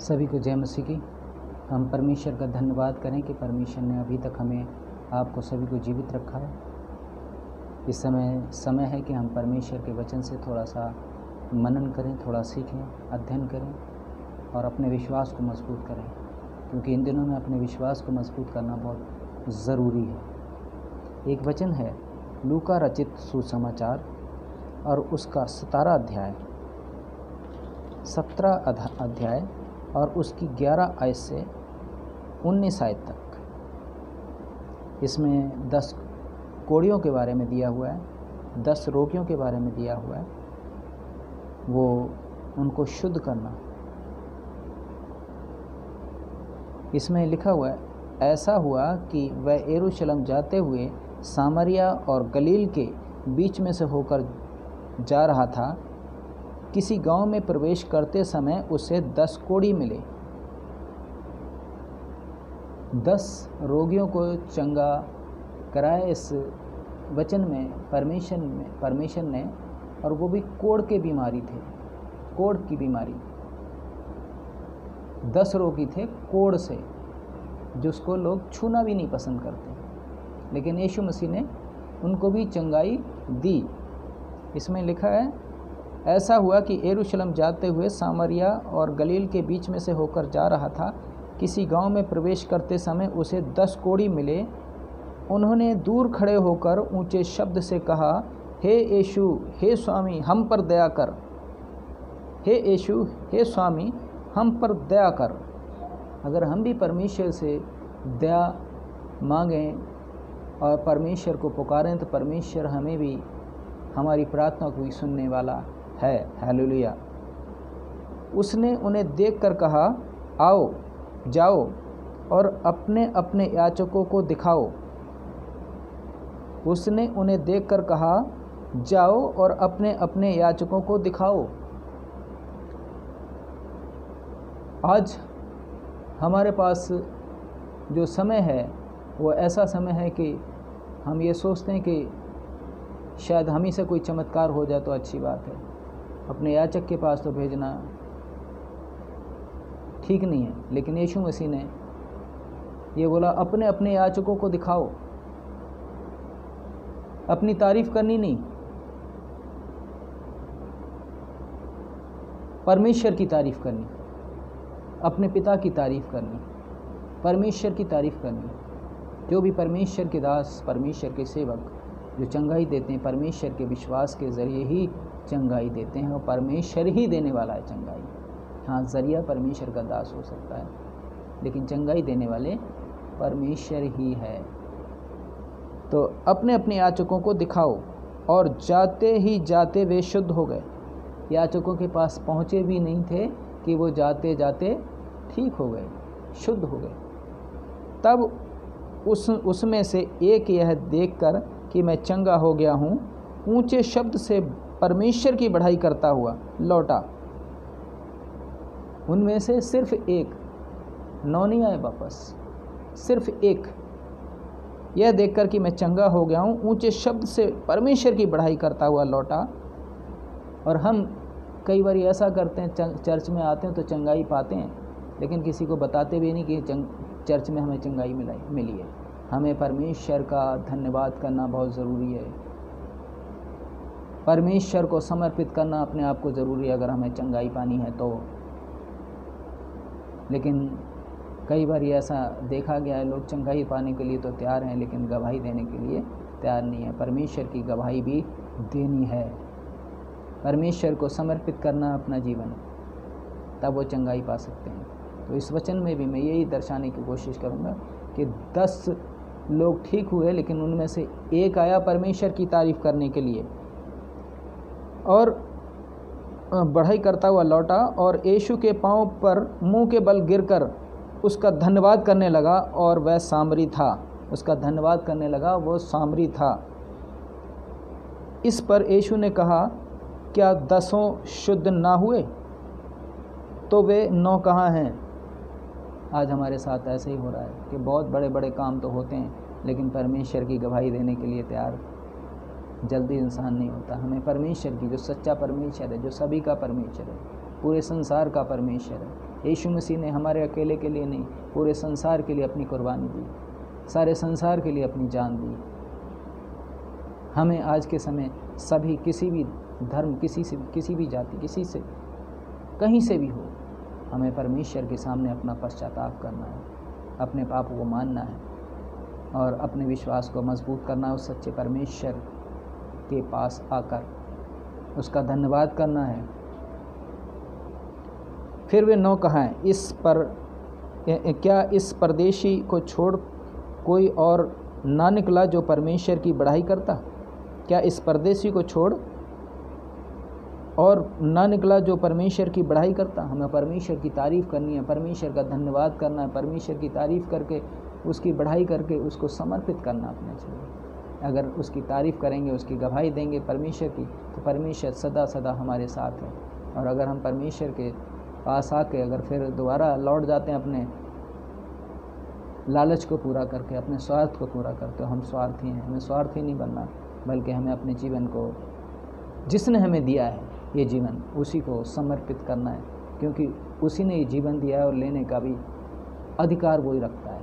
सभी को जय मसीह की। हम परमेश्वर का धन्यवाद करें कि परमेश्वर ने अभी तक हमें आपको सभी को जीवित रखा है। इस समय है कि हम परमेश्वर के वचन से थोड़ा सा मनन करें, थोड़ा सीखें, अध्ययन करें और अपने विश्वास को मजबूत करें, क्योंकि इन दिनों में अपने विश्वास को मजबूत करना बहुत ज़रूरी है। एक वचन है लूका रचित सुसमाचार और उसका 17 अध्याय और उसकी 11 आयत से 19 आयत तक। इसमें 10 कोढ़ियों के बारे में दिया हुआ है, 10 रोगियों के बारे में दिया हुआ है, वो उनको शुद्ध करना। इसमें लिखा हुआ है, ऐसा हुआ कि वह यरूशलेम जाते हुए सामरिया और गलील के बीच में से होकर जा रहा था। किसी गांव में प्रवेश करते समय उसे 10 कोढ़ी मिले। 10 रोगियों को चंगा कराया इस वचन में परमेश्वर ने, और वो भी कोढ़ के बीमारी थे, कोढ़ की बीमारी। 10 रोगी थे कोढ़ से, जिसको लोग छूना भी नहीं पसंद करते, लेकिन यीशु मसीह ने उनको भी चंगाई दी। इसमें लिखा है, ऐसा हुआ कि यरूशलेम जाते हुए सामरिया और गलील के बीच में से होकर जा रहा था। किसी गांव में प्रवेश करते समय उसे 10 कोढ़ी मिले। उन्होंने दूर खड़े होकर ऊंचे शब्द से कहा, हे यीशु, हे स्वामी, हम पर दया कर। हे यीशु, हे स्वामी, हम पर दया कर। अगर हम भी परमेश्वर से दया मांगें और परमेश्वर को पुकारें तो परमेश्वर हमें भी, हमारी प्रार्थना को भी सुनने वाला है। हालेलुया। उसने उन्हें देखकर कहा, आओ, जाओ और अपने अपने याचकों को दिखाओ। उसने उन्हें देखकर कहा, जाओ और अपने अपने याचकों को दिखाओ। आज हमारे पास जो समय है वो ऐसा समय है कि हम ये सोचते हैं कि शायद हम ही से कोई चमत्कार हो जाए तो अच्छी बात है। अपने याचक के पास तो भेजना ठीक नहीं है, लेकिन यीशु मसीह ने ये बोला, अपने अपने याचकों को दिखाओ। अपनी तारीफ करनी नहीं, परमेश्वर की तारीफ करनी, अपने पिता की तारीफ करनी, परमेश्वर की तारीफ करनी। जो भी परमेश्वर के दास, परमेश्वर के सेवक जो चंगाई देते हैं, परमेश्वर के विश्वास के ज़रिए ही चंगाई देते हैं, और परमेश्वर ही देने वाला है चंगाई। हाँ, ज़रिया परमेश्वर का दास हो सकता है, लेकिन चंगाई देने वाले परमेश्वर ही है। तो अपने अपने याचकों को दिखाओ। और जाते ही जाते वे शुद्ध हो गए। याचकों के पास पहुँचे भी नहीं थे कि वो जाते जाते ठीक हो गए, शुद्ध हो गए। तब उसमें से एक यह देखकर कि मैं चंगा हो गया हूँ, ऊंचे शब्द से परमेश्वर की बढ़ाई करता हुआ लौटा। उनमें से सिर्फ एक, 9 नहीं आए वापस, सिर्फ एक यह देखकर कि मैं चंगा हो गया हूँ, ऊंचे शब्द से परमेश्वर की बढ़ाई करता हुआ लौटा। और हम कई बार ऐसा करते हैं, चर्च में आते हैं तो चंगाई पाते हैं, लेकिन किसी को बताते भी नहीं कि चर्च में हमें चंगाई मिली है। हमें परमेश्वर का धन्यवाद करना बहुत ज़रूरी है। परमेश्वर को समर्पित करना अपने आप को ज़रूरी है अगर हमें चंगाई पानी है तो। लेकिन कई बार ऐसा देखा गया है, लोग चंगाई पाने के लिए तो तैयार हैं, लेकिन गवाही देने के लिए तैयार नहीं है। परमेश्वर की गवाही भी देनी है, परमेश्वर को समर्पित करना अपना जीवन, तब वो चंगाई पा सकते हैं। तो इस वचन में भी मैं यही दर्शाने की कोशिश करूँगा कि 10 लोग ठीक हुए, लेकिन उनमें से एक आया परमेश्वर की तारीफ़ करने के लिए और बढ़ाई करता हुआ लौटा और यीशु के पांव पर मुंह के बल गिरकर उसका धन्यवाद करने लगा, और वह सामरी था। उसका धन्यवाद करने लगा, वो सामरी था। इस पर यीशु ने कहा, क्या 10 शुद्ध ना हुए? तो वे 9 कहाँ हैं? आज हमारे साथ ऐसे ही हो रहा है कि बहुत बड़े बड़े काम तो होते हैं, लेकिन परमेश्वर की गवाही देने के लिए तैयार जल्दी इंसान नहीं होता। हमें परमेश्वर की, जो सच्चा परमेश्वर है, जो सभी का परमेश्वर है, पूरे संसार का परमेश्वर है। यीशु मसीह ने हमारे अकेले के लिए नहीं, पूरे संसार के लिए अपनी कुर्बानी दी, सारे संसार के लिए अपनी जान दी। हमें आज के समय सभी, किसी भी धर्म, किसी भी जाति, किसी से, कहीं से भी हो, हमें परमेश्वर के सामने अपना पश्चाताप करना है, अपने पापों को मानना है और अपने विश्वास को मजबूत करना है। उस सच्चे परमेश्वर के पास आकर उसका धन्यवाद करना है। फिर वे 9 कहें, क्या इस परदेशी को छोड़ कोई और ना निकला जो परमेश्वर की बड़ाई करता? क्या इस परदेशी को छोड़ और ना निकला जो परमेश्वर की बड़ाई करता? हमें परमेश्वर की तारीफ़ करनी है, परमेश्वर का धन्यवाद करना है, परमेश्वर की तारीफ़ करके, उसकी बढ़ाई करके उसको समर्पित करना अपने जीवन। अगर उसकी तारीफ़ करेंगे, उसकी गवाही देंगे परमेश्वर की, तो परमेश्वर सदा सदा हमारे साथ है। और अगर हम परमेश्वर के पास आके अगर फिर दोबारा लौट जाते हैं अपने लालच को पूरा करके, अपने स्वार्थ को पूरा करके, तो हम स्वार्थी हैं। हमें स्वार्थी नहीं बनना, बल्कि हमें अपने जीवन को, जिसने हमें दिया है ये जीवन, उसी को समर्पित करना है, क्योंकि उसी ने ये जीवन दिया है और लेने का भी अधिकार वही रखता है।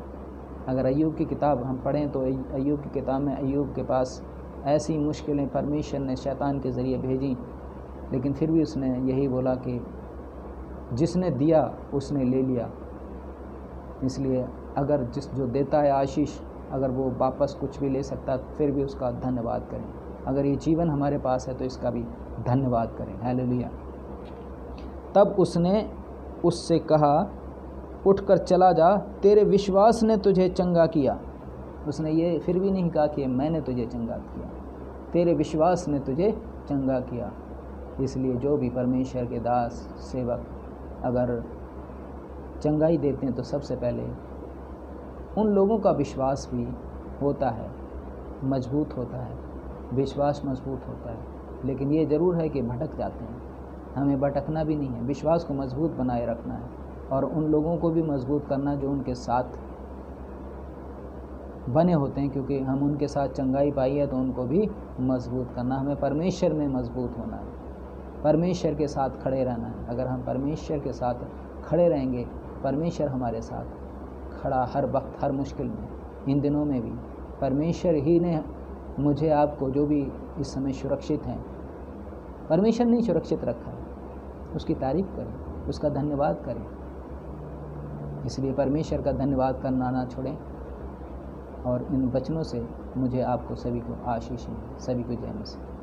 अगर अय्यूब की किताब हम पढ़ें तो अय्यूब की किताब में अय्यूब के पास ऐसी मुश्किलें परमेश्वर ने शैतान के ज़रिए भेजी, लेकिन फिर भी उसने यही बोला कि जिसने दिया उसने ले लिया। इसलिए अगर जो देता है आशीष, अगर वो वापस कुछ भी ले सकता है, फिर भी उसका धन्यवाद करें। अगर ये जीवन हमारे पास है तो इसका भी धन्यवाद करें। हालेलुया। तब उसने उससे कहा, उठकर चला जा, तेरे विश्वास ने तुझे चंगा किया। उसने ये फिर भी नहीं कहा कि मैंने तुझे चंगा किया, तेरे विश्वास ने तुझे चंगा किया। इसलिए जो भी परमेश्वर के दास, सेवक अगर चंगाई देते हैं तो सबसे पहले उन लोगों का विश्वास भी होता है, मजबूत होता है, विश्वास मजबूत होता है। लेकिन ये ज़रूर है कि भटक जाते हैं, हमें भटकना भी नहीं है, विश्वास को मजबूत बनाए रखना है और उन लोगों को भी मजबूत करना जो उनके साथ बने होते हैं, क्योंकि हम उनके साथ चंगाई पाई है तो उनको भी मजबूत करना। हमें परमेश्वर में मजबूत होना है, परमेश्वर के साथ खड़े रहना है। अगर हम परमेश्वर के साथ खड़े रहेंगे, परमेश्वर हमारे साथ खड़ा हर वक्त, हर मुश्किल में, इन दिनों में भी परमेश्वर ही ने मुझे, आपको, जो भी इस समय सुरक्षित हैं, परमेश्वर ने सुरक्षित रखा है। उसकी तारीफ़ करें, उसका धन्यवाद करें। इसलिए परमेश्वर का धन्यवाद करना ना छोड़ें। और इन वचनों से मुझे, आपको सभी को आशीष मिले। सभी को जय मसीह।